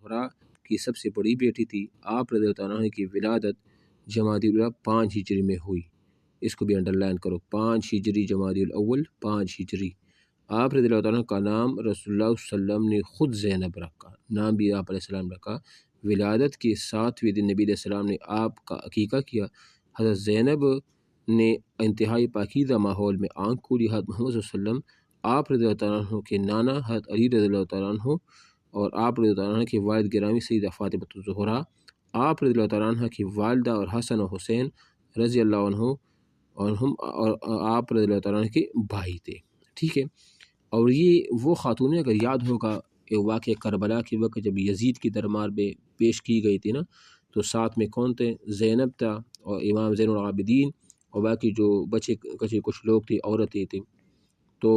زہرا کی سب سے بڑی بیٹی تھی۔ آپ رضی اللہ عنہ کی ولادت جمادی الاول 5 ہجری میں ہوئی۔ اس کو بھی انڈر لائن کرو، 5 ہجری جمادی الاول 5 ہجری۔ آپ رضی اللہ عنہ کا نام رسول اللہ صلی اللہ علیہ وسلم نے خود زینب رکھا، نام بھی آپ علیہ السلام رکھا۔ ولادت کے 7ویں دن نبی علیہ السلام نے آپ کا عقیقہ کیا۔ حضرت زینب نے انتہائی پاکیزہ ماحول میں آنکھ کھولی۔ حضرت محمد صلی اللہ علیہ وسلم، آپ رضی اللہ عنہ کے نانا حضرت علی رضی اللہ عنہ اور آپ رضی اللہ عنہ کے والد گرامی سیدہ فاطمہ الزہرا، آپ رضی اللہ عنہ کی والدہ اور حسن و حسین رضی اللہ عنہم اور آپ رضی اللہ عنہ کے بھائی تھے، ٹھیک ہے۔ اور یہ وہ خاتون اگر یاد ہوگا واقعہ کربلا کے وقت جب یزید کی دربار میں پیش کی گئی تھی نا، تو ساتھ میں کون تھے؟ زینب تھا اور امام زین العابدین اور باقی جو بچے کچے کچھ لوگ تھے، عورتیں تھیں۔ تو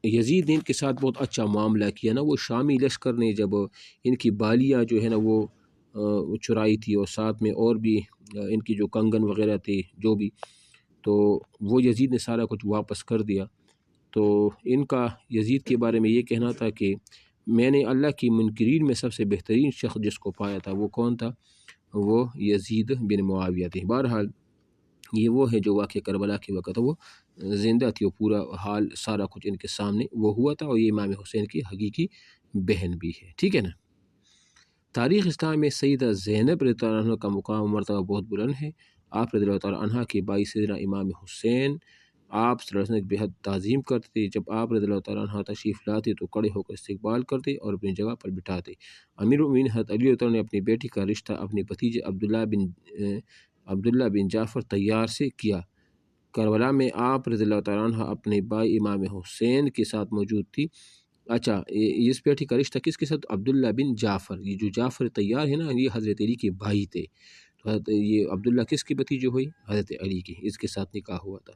یزید نے ان کے ساتھ بہت اچھا معاملہ کیا نا۔ وہ شامی لشکر نے جب ان کی بالیاں جو ہے نا وہ چرائی تھی اور ساتھ میں اور بھی ان کی جو کنگن وغیرہ تھے جو بھی، تو وہ یزید نے سارا کچھ واپس کر دیا۔ تو ان کا یزید کے بارے میں یہ کہنا تھا کہ میں نے اللہ کی منکرین میں سب سے بہترین شخص جس کو پایا تھا وہ کون تھا؟ وہ یزید بن معاویہ تھے۔ بہرحال یہ وہ ہے جو واقعہ کربلا کے وقت وہ زندہ تھی، وہ پورا حال سارا کچھ ان کے سامنے وہ ہوا تھا، اور یہ امام حسین کی حقیقی بہن بھی ہے، ٹھیک ہے نا۔ تاریخ اسلام میں سیدہ زینب رضی اللہ عنہ کا مقام و مرتبہ بہت بلند ہے۔ آپ رضی اللہ عنہ کے بھائی سیدنا امام حسین آپ صلی اللہ علیہ وسلم کی بہت تعظیم کرتے تھے۔ جب آپ رضی اللہ عنہ تشریف لاتے تو کھڑے ہو کر استقبال کرتے اور اپنی جگہ پر بٹھاتے۔ امیر المومنین حضرت علی رضی اللہ عنہ نے اپنی بیٹی کا رشتہ اپنے بھتیجے عبداللہ بن جعفر طیار سے کیا۔ کربلا میں آپ رضی اللہ عنہ اپنے بھائی امام حسین کے ساتھ موجود تھی۔ اچھا، اس بیٹی کا رشتہ کس کے ساتھ؟ عبداللہ بن جعفر، یہ جو جعفر طیار ہے نا، یہ حضرت علی کے بھائی تھے۔ تو یہ عبداللہ کس کی بھتیجی ہوئی؟ حضرت علی کی، اس کے ساتھ نکاح ہوا تھا۔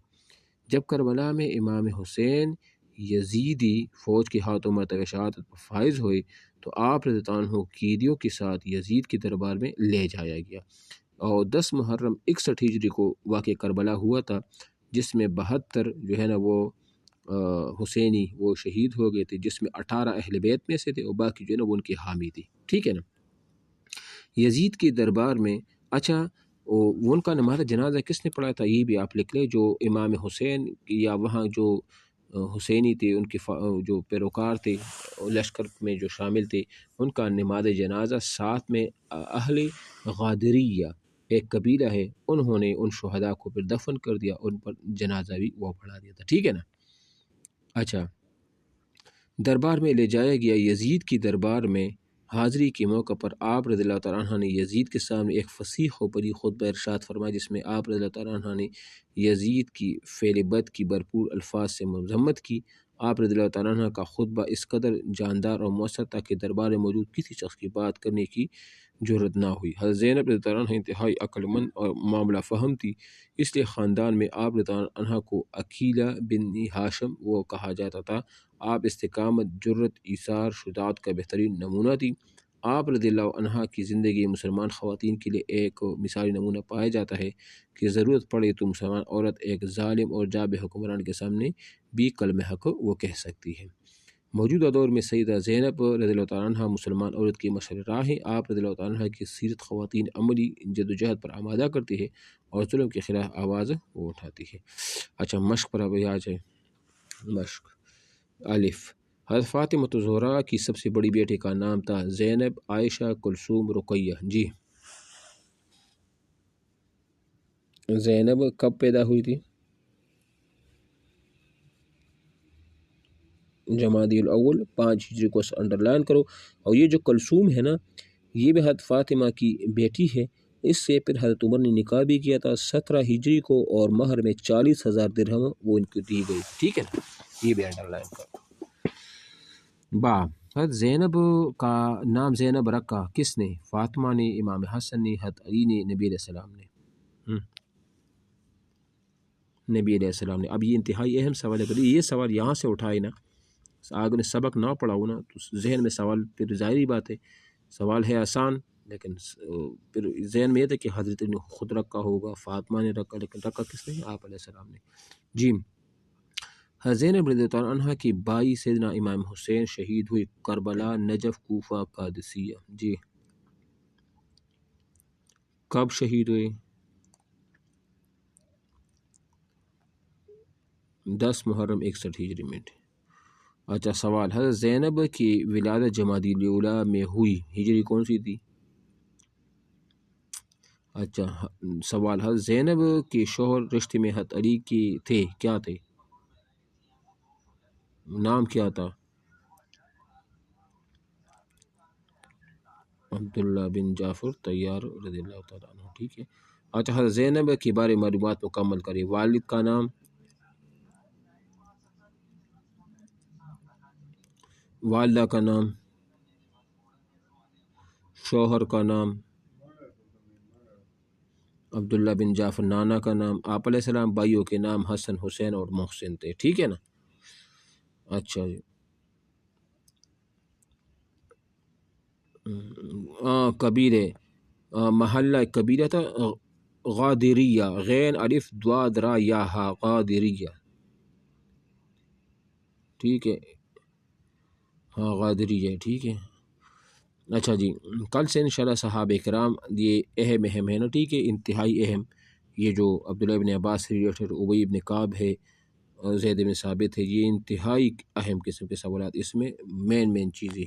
جب کربلا میں امام حسین یزیدی فوج کے ہاتھوں مرتبہ شہادت پر فائز ہوئے تو آپ رضی اللہ عنہ قیدیوں کے ساتھ یزید کی دربار میں لے جایا گیا، اور 10 محرم 61 ہجری کو واقع کربلا ہوا تھا، جس میں 72 جو ہے نا وہ حسینی وہ شہید ہو گئے تھے، جس میں 18 اہل بیت میں سے تھے اور باقی جو ہے نا وہ ان کے حامی تھے، ٹھیک ہے نا۔ یزید کی دربار میں اچھا وہ ان کا نماز جنازہ کس نے پڑھا تھا؟ یہ بھی آپ لکھ لیں، جو امام حسین یا وہاں جو حسینی تھے ان کے جو پیروکار تھے لشکر میں جو شامل تھے، ان کا نماز جنازہ ساتھ میں اہل غادریہ ایک قبیلہ ہے، انہوں نے ان شہداء کو پھر دفن کر دیا، ان پر جنازہ بھی وہ پڑھا دیا تھا، ٹھیک ہے نا۔ اچھا، دربار میں لے جایا گیا۔ یزید کی دربار میں حاضری کے موقع پر آپ رضی اللہ تعالیٰ عنہ نے یزید کے سامنے ایک فصیح و بلیغ خطبہ ارشاد فرمایا، جس میں آپ رضی اللہ تعالیٰ عنہ نے یزید کی فعل بد کی بھرپور الفاظ سے مذمت کی۔ آپ رضی اللہ تعالیٰ عنہ کا خطبہ اس قدر جاندار اور مؤثر تھا کہ دربار میں موجود کسی شخص کی بات کرنے کی جرات نہ ہوئی۔ حضرت زینب رضی اللہ عنہ انتہائی عقل مند اور معاملہ فہم تھی، اس لیے خاندان میں آپ رضی اللہ عنہ کو عقیلہ بن ہاشم وہ کہا جاتا تھا۔ آپ استقامت، جرت، ایثار، شجاعت کا بہترین نمونہ تھی۔ آپ رضی اللہ عنہ کی زندگی مسلمان خواتین کے لیے ایک مثالی نمونہ پایا جاتا ہے کہ ضرورت پڑے تو مسلمان عورت ایک ظالم اور جابر حکمران کے سامنے بھی کلمہ حق وہ کہہ سکتی ہے۔ موجودہ دور میں سیدہ زینب رضی اللہ تعالیٰ عنہ مسلمان عورت کی مشعل راہ ہیں۔ آپ رضی اللہ تعالیٰ عنہ کی سیرت خواتین عملی جدوجہد پر آمادہ کرتی ہے اور ظلم کے خلاف آواز وہ اٹھاتی ہے۔ اچھا، مشق پر اب آ جائے۔ مشق الف، حضرت فاطمہ الزہرا کی سب سے بڑی بیٹی کا نام تھا زینب، عائشہ، کلثوم، رقیہ۔ جی، زینب کب پیدا ہوئی تھی؟ جمادی الاول 5 ہجری کو انڈر لائن کرو۔ اور یہ جو کلثوم ہے نا، یہ بھی حضرت فاطمہ کی بیٹی ہے۔ اس سے پھر حضرت عمر نے نکاح بھی کیا تھا 17 ہجری کو، اور مہر میں 40,000 درہم وہ ان کو دی گئی، ٹھیک ہے نا، یہ بھی انڈر لائن کرو۔ با، حضرت زینب کا نام زینب رکھا کس نے؟ فاطمہ نے، امام حسن نے، حضرت علی نے، نبی علیہ السلام نے۔ نبی علیہ السلام نے۔ اب یہ انتہائی اہم سوال ہے، یہ سوال یہاں سے اٹھائے نا، اگر نے سبق نہ پڑھا ہو نا تو ذہن میں سوال، پھر ظاہری بات ہے سوال ہے آسان، لیکن پھر ذہن میں یہ تھا کہ حضرت نے خود رکھا ہوگا، فاطمہ نے رکھا، لیکن رکھا کس نے؟ آپ علیہ السلام نے۔ جی، زینب رضی اللہ عنہ کی بائی سیدنا امام حسین شہید ہوئی کربلا، نجف، کوفہ، قادسیہ. جی کب شہید ہوئے؟ 10 محرم 61 ہجری میں. اچھا سوال، حضرت زینب کی ولادت جمادی الاولیٰ میں ہوئی، ہجری کون سی تھی؟ اچھا سوال، حضرت زینب کے شوہر رشتے میں حضرت علی کی تھے، کیا تھے؟ نام کیا تھا؟ عبداللہ بن جعفر طیار رضی اللہ تعالیٰ عنہ. ٹھیک ہے. اچھا حضرت زینب کے بارے معلومات مکمل کریں. والد کا نام، والدہ کا نام، شوہر کا نام عبداللہ بن جعفر، نانا کا نام. آپ علیہ السلام بھائیوں کے نام حسن، حسین اور محسن تھے. ٹھیک ہے نا. اچھا جی. قبیلے، محلہ قبیلہ تھا غادریہ، غین الف دواد را یا ہا، غادریہ. ٹھیک ہے. ہاں غادریہ. ٹھیک ہے. اچھا جی، کل سے انشاءاللہ صحابہ کرام یہ اہم ہے نا. ٹھیک ہے، انتہائی اہم. یہ جو عبداللہ ابن عباس سے ریلیٹڈ، ابی ابن کعب ہے، زید بن ثابت ہے، یہ انتہائی اہم قسم کے سوالات، اس میں مین چیزیں